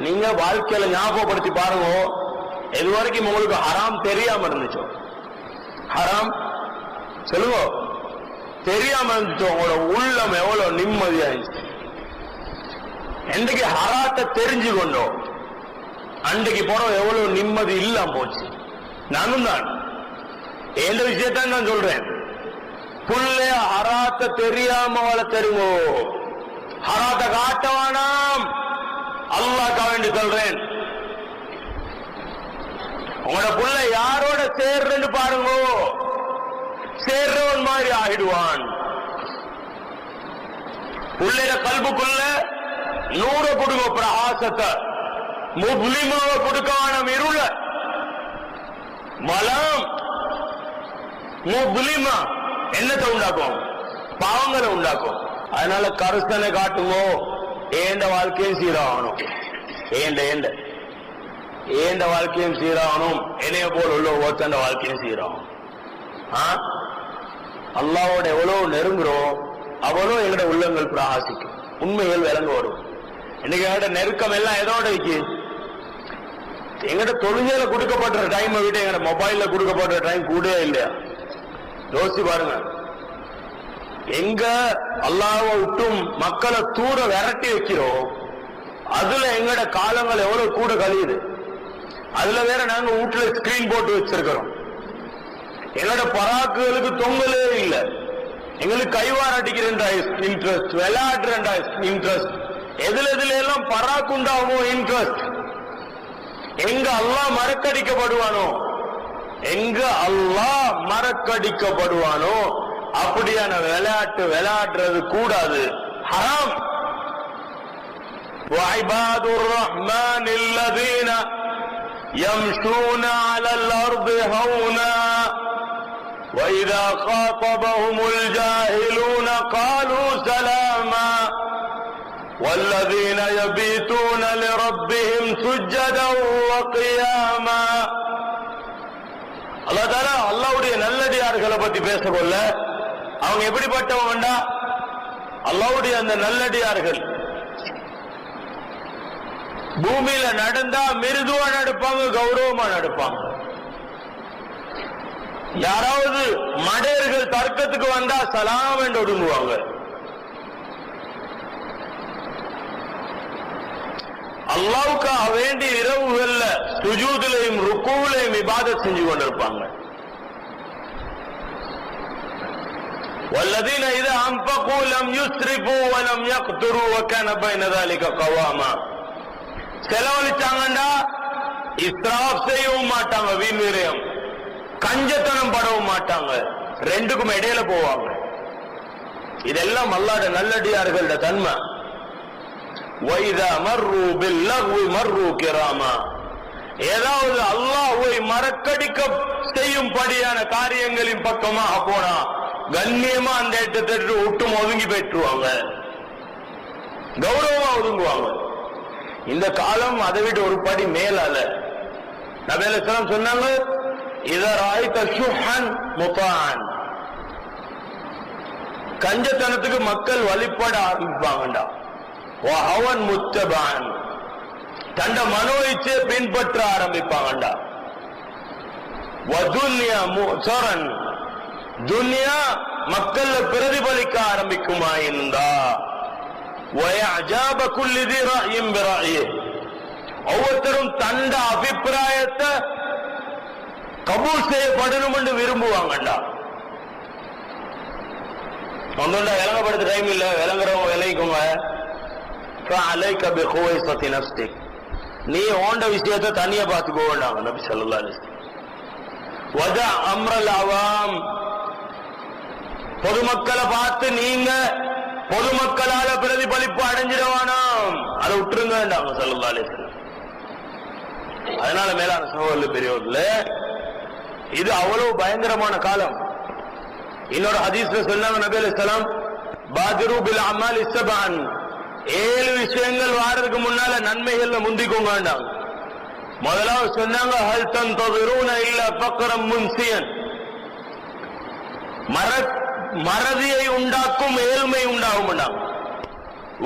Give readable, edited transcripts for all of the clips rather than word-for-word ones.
நீங்க வாழ்க்கையில ஞாபகப்படுத்தி பாருங்க, இது வரைக்கும் உங்களுக்கு ஹராம் தெரியாம இருந்துச்சோ? ஹராம் சொல்லுங்க, தெரியாம இருந்துச்சோ? உங்களோட உள்ளம் எவ்வளவு நிம்மதியா இருந்துச்சு? என்றைக்கு ஹராத்தை தெரிஞ்சு கொண்டோம் அன்றைக்கு போறோம் எவ்வளவு நிம்மதி இல்லாம போச்சு. நானும் தான் எந்த விஷயத்தான் நான் சொல்றேன். புள்ளைய ஹராத்தை தெரியாம வளர்த்தருங்கோ, ஹராத்தை காட்டவானாம். அல்லாஹ்க்காக வேண்டி சொல்றேன், உங்களோட புள்ள யாரோட சேர்றன்னு பாருங்க, சேர்றவன் மாதிரி ஆகிடுவான். புள்ளைய கல்புக்குள்ள நூற கொடுங்க பிரகாசத்தை, முஸ்லிமாவ கொடுக்கான இருள மலம் முஸ்லிமா என்னத்தை உண்டாக்கும்? பாவங்களை உண்டாக்கும். அதனால கருத்தனை காட்டுங்கோ. ஏண்ட வாழ்க்கையும் சீராகணும், ஏண்ட வாழ்க்கையும் சீராகணும். என்னைய போல் உள்ள ஒருத்தண்ட வாழ்க்கையும் சீராகணும். அல்லாவோட எவ்வளவு நெருங்குறோம் அவ்வளோ எங்கட உள்ளங்கள் பிரகாசிக்கும், உண்மைகள் விளங்க வரும். இன்னைக்கு எங்கட நெருக்கம் எல்லாம் எதோட இருக்கு? எங்கட தொழுகையில கொடுக்கப்படுற டைமை விட எங்கட மொபைல்ல கொடுக்கப்படுற டைம் கூட இல்லையா? யோசிச்சு பாருங்க. எங்க அல்லாஹ்வை விட்டும் மக்களை தூர விரட்டி வைக்கிறோம், அதுல எங்கட காலங்கள் எவ்வளவு கூட கழியுது. அதுல வேற நாங்க வீட்டுல ஸ்கிரீன் போட்டு வச்சிருக்கிறோம். எங்களோட பராக்குகளுக்கு தொங்கலே இல்லை. எங்களுக்கு கைவார் அடிக்கிற இன்ட்ரெஸ்ட், விளையாடுற இன்ட்ரெஸ்ட், எதுல எல்லாம் பராக்கு உண்டாகுமோ இன்ட்ரெஸ்ட். எங்க அல்லாஹ் மறக்கடிக்கப்படுவானோ, எங்க அல்லாஹ் மறக்கடிக்கப்படுவானோ அப்படியான விளையாட்டு விளையாடுறது கூடாது, ஹராம். وعباد الرحمن الذين يمشون على الأرض هونا وإذا خاطبهم الجاهلون قالوا سلاما والذين يبيتون لربهم سجدا وقياما. அல்லாஹ் தஆலா அல்லாஹ்வுடைய நல்லடியார்களை பத்தி பேசக்கொள்ள அவங்க எப்படிப்பட்டவங்கடா? அல்லாஹ்வுடைய அந்த நல்லடியார்கள் பூமியில நடந்தா மிருதுவா நடப்பாங்க, கௌரவமா நடப்பாங்க. யாராவது மடையர்கள் தர்க்கத்துக்கு வந்தா சலாம் என்று ஒடுங்குவாங்க. அல்லாஹ்வுக்காக வேண்டி இரவுகள்ல சுஜூதிலையும் ருக்கூலையும் இபாதத் செஞ்சு கொண்டிருப்பாங்க. والذين إذا أنفقوا لم يسرفوا ولم يقتروا وكان بين ذلك قواما. செலவழிச்சாங்கண்டா இஸ்ராப் செய்யவும் மாட்டாங்க, வீண் விரயம், கஞ்சத்தனம் படவும் மாட்டாங்க, ரெண்டுக்கும் இடையில போவாங்க. இதெல்லாம் அல்லாஹ்வுடைய நல்லடியார்களோட தன்மை. وَإِذَا مَرُّوا بِاللَّغْوِ مَرُّوا كِرَامًا. ஏதாவது அல்லாஹ்வை மறக்கடிக்க செய்யும்படியான காரியங்களின் பக்கமாக போனா கண்ணியமா அந்த இடத்தை விட்டு ஒதுங்கி பெற்றுவாங்க, கௌரவமா ஒதுங்குவாங்க. இந்த காலம் அதை விட ஒரு படி மேலால. நபி அலைஹிஸ் ஸலாம் சொன்னாங்க, இதா ராய்த ஷுஹன் முதான். கஞ்சத்தனத்துக்கு மக்கள் வழிபட ஆரம்பிப்பாங்கடா. வஹவன் முத்தபான், தண்ட மனோ இச்சை பின்பற்ற ஆரம்பிப்பாங்கடா. வதுன்யா முஸரன், துன்யா மக்கள்ல பிரதிபலிக்க ஆரம்பிக்குமாயிருந்தா. வயஅஜாப குல்லி தி ரஅயின் பிரஅயி, ஒவ்வொருத்தரும் தண்ட அபிப்பிராயத்தை கபூல் செய்யப்படணும் என்று விரும்புவாங்கடா. ஒன்றுண்டா விளங்கப்படுத்த டைம் இல்ல, விளங்குறவங்க விளைக்குங்க. فعليك بخويصة نفسك, நீ ஓண்ட விஷயத்தை தனியா பார்த்துக்கோ வேண்டாங்க நபி ஸல்லல்லாஹு அலைஹி வஸல்லம். வதா அம்ரல் அவாம், பொதுமக்களை பார்த்து நீங்க பொதுமக்களால பிரதிபலிப்பு அடைஞ்சிடவானாம், அதை விட்டுருங்க வேண்டாங்க ஸல்லல்லாஹு அலைஹி வஸல்லம். அதனால மேலான சகோதரர்களே பெரியவர்களே, இது அவ்வளவு பயங்கரமான காலம். இன்னொரு ஹதீஸ்ல சொன்னாங்க நபி அலைஹிஸ் ஸலாம், பாதிரு பில் அமாலி ஸபஅன், 7 விஷயங்கள் வாரதுக்கு முன்னால நன்மைகள்ல முந்திக்கோங்க வேண்டாம். முதலாவது சொன்னாங்க, ஹல் தன்தஸிரூன இல்லா ஃபக்ரம் முன்சியன், மறதியை உண்டாக்கும் ஏழ்மை உண்டாகும்.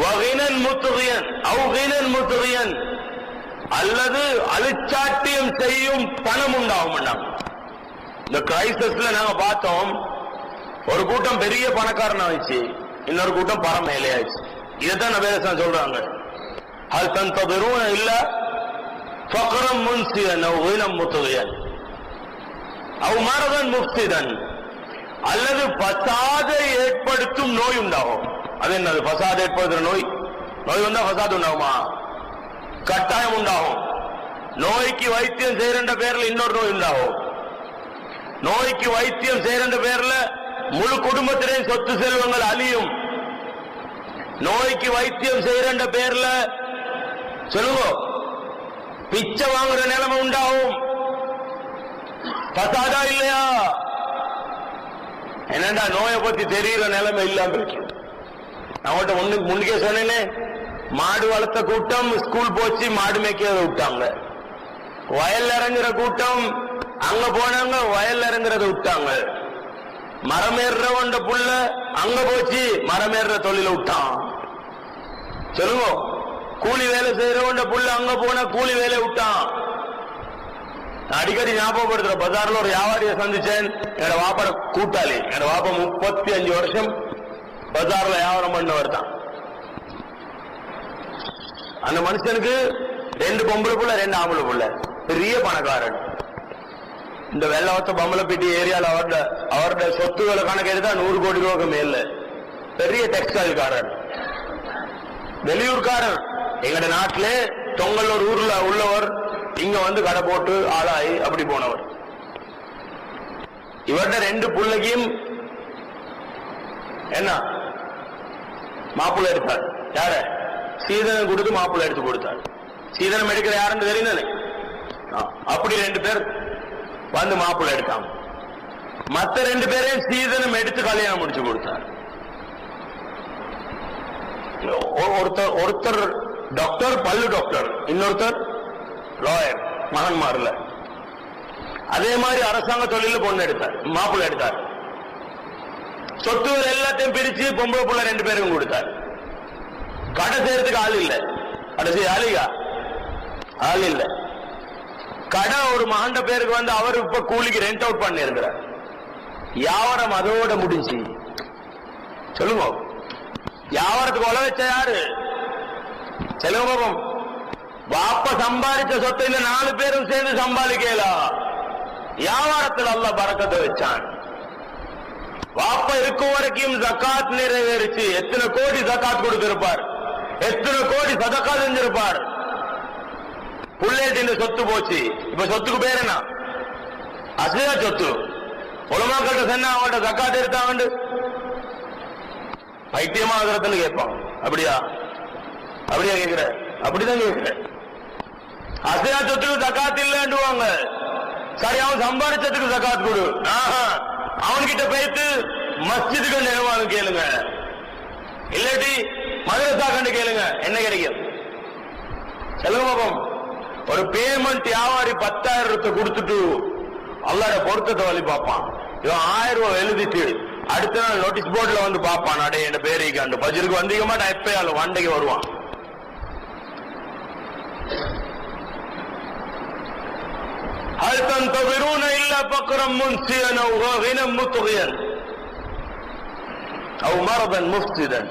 வகினன் முத்கியன், அவ் கினன் முத்கியன், அல்லது அழிச்சாட்டியம் செய்யும் பணம் உண்டாகும். இந்த கிரைசிஸ்ல நாங்க பார்த்தோம், ஒரு கூட்டம் பெரிய பணக்காரன் ஆயிடுச்சு, இன்னொரு கூட்டம் பரம் மேலையாச்சு. இதைத்தான் நபேசன் சொல்றாங்க, அது தன் தவிரும் இல்ல ஃபக்ரம் முன்சியன் உயினம் முத்துகையன் அவ் மரதன் முஃப்திதன், அல்லது பசாதை ஏற்படுத்தும் நோய் உண்டாகும். அது என்னது பசாதை ஏற்படுத்துற நோய்? நோய் வந்தா பசாது உண்டாகுமா? கட்டாயம் உண்டாகும். நோய்க்கு வைத்தியம் செய்யற பேர்ல இன்னொரு நோய் உண்டாகும். நோய்க்கு வைத்தியம் செய்யற பேர்ல முழு குடும்பத்திலே சொத்து செல்வங்கள் அழியும். நோய்க்கு வைத்தியம் செய்யற பேர்ல சொல்லுவோம் பிச்சை வாங்குற நிலைமை உண்டாகும். பசாதா இல்லையா? என்னடா நோயை பத்தி தெரிகிற நிலைமை இல்லாம இருக்கு. அவங்கள்ட்ட முன்னுக்கே சொன்னேனே, மாடு வளர்த்த கூட்டம் ஸ்கூல் போச்சு, மாடு மேய்க்கிறத விட்டாங்க. வயல் இறங்குற கூட்டம் அங்க போனாங்க, வயல் இறங்குறத விட்டாங்க. மரமேற புள்ள அங்க போச்சு, மரமேற தொழில விட்டான். சொல்லுங்க, கூலி வேலை செய்யறவண்ட புள்ள அங்க போன கூலி வேலை விட்டான். அடிக்கடி ஞாபகப்படுத்துற, பஜார்ல ஒரு வியாபாரியை சந்திச்சேன், என்னோட வாப்பாட கூட்டாளி. என்னோட வாப்பா 35 வருஷம் பஜார்ல வியாபாரம் பண்ணவர் தான். அந்த மனுஷனுக்கு 2 பொம்பளை புள்ள 2 ஆம்பளை புள்ள, பெரிய பணக்காரன். இந்த வெள்ளவத்த பம்பளப்பட்டி ஏரியால அவருடைய சொத்துக்களை கணக்கு எடுத்தா 100 கோடி ரூபாய்க்கு மேல. பெரிய டெக்ஸ்டைல் காரன், வெளியூர்காரன். எங்கட நாட்டிலே தொங்கல் ஒரு ஊர்ல உள்ளவர், இங்க வந்து கடை போட்டு ஆளாயி அப்படி போனவர். இவர்கிட்ட 2 பிள்ளைக்கும் என்ன மாப்பிள்ளை எடுத்தார். யார? சீதனம் கொடுத்து மாப்பிள்ளை எடுத்து கொடுத்தார். சீதனம் எடுக்கிற யாருன்னு தெரியுது. அப்படி 2 பேர் வந்து மாப்பிள்ளை எடுத்தாங்க. மற்ற 2 பேரையும் சீதனம் எடுத்து கல்யாணம் முடிச்சு கொடுத்தார். ஒருத்தர் டாக்டர், பல்லு டாக்டர், இன்னொருத்தர் லாயர், மகன்மார்ல. அதே மாதிரி அரசாங்க தொழில பொண்ணு எடுத்தார், மாப்பிள்ளை எடுத்தார். சொத்துகள் எல்லாத்தையும் பிரிச்சு பொம்பளை புள்ள 2 பேருக்கும் கொடுத்தார். கடை செய்யறதுக்கு ஆள் இல்ல. கடைசி ஆள் இல்ல. கடை ஒரு மகண்ட பேருக்கு வந்து அவர் இப்ப கூலிக்கு ரெண்ட் அவுட் பண்ணி இருக்கிறார். வியாபாரம் அதோட முடிஞ்சு. சொல்லுங்க, வியாபாரத்துக்கு உழ வச்ச யாரு? செலவு வாப்ப சம்பாதிச்ச சொத்தை இந்த 4 பேரும் சேர்ந்து சம்பாதிக்கலாம். வியாபாரத்தில் அல்லாஹ் பரக்கத்தை வச்சான். வாப்ப இருக்கும் வரைக்கும் ஜக்காத் நிறைவேறிச்சு. எத்தனை கோடி ஜக்காத் கொடுத்திருப்பார், எத்தனை கோடி சதக்கா செஞ்சிருப்பார். புள்ளேட்டு இந்த சொத்து போச்சு. இப்ப சொத்துக்கு பேர் என்ன? அசையா சொத்து. உலமாக்கிட்ட சொன்னா அவங்கள்ட்ட ஜக்காத் எடுத்தாங்க, பைத்தியமா ஆகிறதுன்னு கேட்பான். அப்படியா கேட்கிற? அப்படிதான் கேட்கிற. அசையா சொத்துக்கு ஜக்காத் இல்லைன்னுவாங்க. சரி, அவன் சம்பாதிச்சதுக்கு ஜக்காத் கொடு. அவன்கிட்ட போயிட்டு மஸ்ஜிதுக்கு நிர்வாகம் கேளுங்க, இல்லாட்டி மதரசா கண்டு கேளுங்க, என்ன கிடைக்கும்? செலவகம். ஒரு பேமெண்ட் வியாபாரி 10,000 கொடுத்துட்டு அல்லாட பொருத்தத்தை வழி பார்ப்பான். இவன் 1000 ரூபாய் எழுதிட்டு அடுத்த நாள் நோட்டீஸ் போர்ட்ல வந்து பார்ப்பான், அடே என் பேருக்கு அந்த பஜருக்கு வந்திக்க மாட்டான், எப்பயாலும் வண்டைக்கு வருவான். هل تنتظرون إلا فقرا منسيا أو غنى مطغيا أو مرضا مفسدا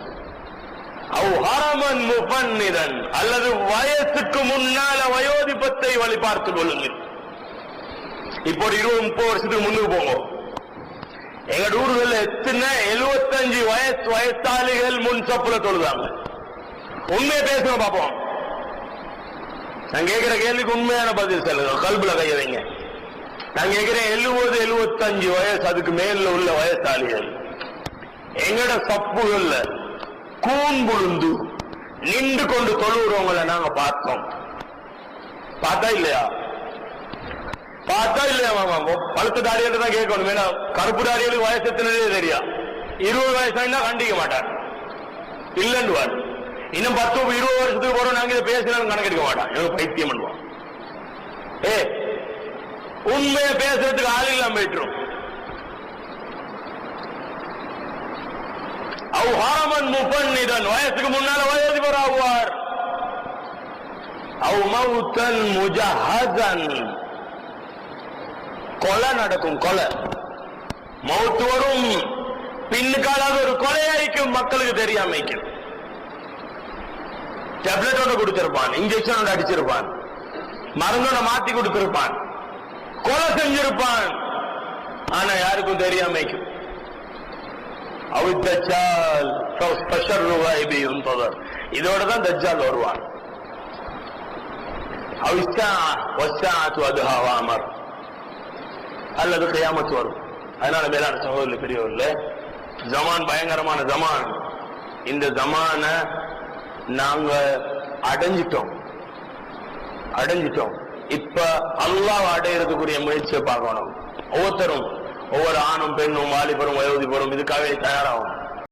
أو هرما مفندا, அல்லது வயசுக்கு முன்னால வயோதிபத்தை வழி பார்த்து கொள்ளுங்கள். இப்போ 20-30 வருஷத்துக்கு முன்னுக்கு போவோம். எங்க ஊர்களில் எத்தனை 75 வயசாளிகள் முன் சப்புல தொழுதாங்க. உண்மையை பேசுங்க பாப்போம். நான் கேட்கிற கேள்விக்கு உண்மையான பதில் சொல்லுங்க, கல்புல கைய வைங்க. நான் கேட்கிறேன் 70-75 வயசு அதுக்கு மேல உள்ள வயசாளிகள் எங்கட சப்புகள்ல கூன்புழுந்து நின்று கொண்டு தொழுகிறவங்களை நாங்க பார்த்தோம். பார்த்தா இல்லையா? மாமா? பழுத்த தாடியில தான் கேட்கணும். வேணா கருப்பு தாடிகளுக்கு வயசு எத்தனதே தெரியா. 20 வயசாயினா கண்டிக்க மாட்டார், இல்லைன்னுவார். இன்னும் 10-20 வருஷத்துக்கு போறோம் நாங்க இதை பேசினாலும் கணக்கெடுக்க மாட்டான், எனக்கு பைத்தியம் பண்ணுவான். உண்மையை பேசுறதுக்கு ஆள் இல்லாம போயிட்டுரும். அவ்ஹாமன் முஃபன்னிதன், வயசுக்கு முன்னால வயோதிபர் ஆகுவார். அவ் மௌத்தன் முஜஹஸன், கொலை நடக்கும். கொலை மௌத் வரும், பின்னுக்காலாக ஒரு கொலையாய்க்கும், மக்களுக்கு தெரியாமைக்கும். டேப்லெட் ஒன்று கொடுத்திருப்பான், இன்ஜெக்ஷன் ஒன்று அடிச்சிருப்பான், மருந்தோட மாத்தி கொடுத்திருப்பான், கொலை செஞ்சிருப்பான், ஆனா யாருக்கும் தெரியாமைக்கும். இதோடதான் தஜ்ஜால் வருவான். அல்லது கியாமத் வரும். அதனால மேலான சகோதரர்களே, பெரியவர்களே, ஜமான் பயங்கரமான ஜமான். இந்த ஜமான நாங்க அடைஞ்சிட்டோம். இப்ப அல்லாஹ் அடையிறதுக்குரிய முயற்சியை பார்க்கணும். ஒவ்வொருத்தரும், ஒவ்வொரு ஆணும் பெண்ணும் வாலிபரும் வயோதிபரும் இதுக்காகவே தயாராகும்.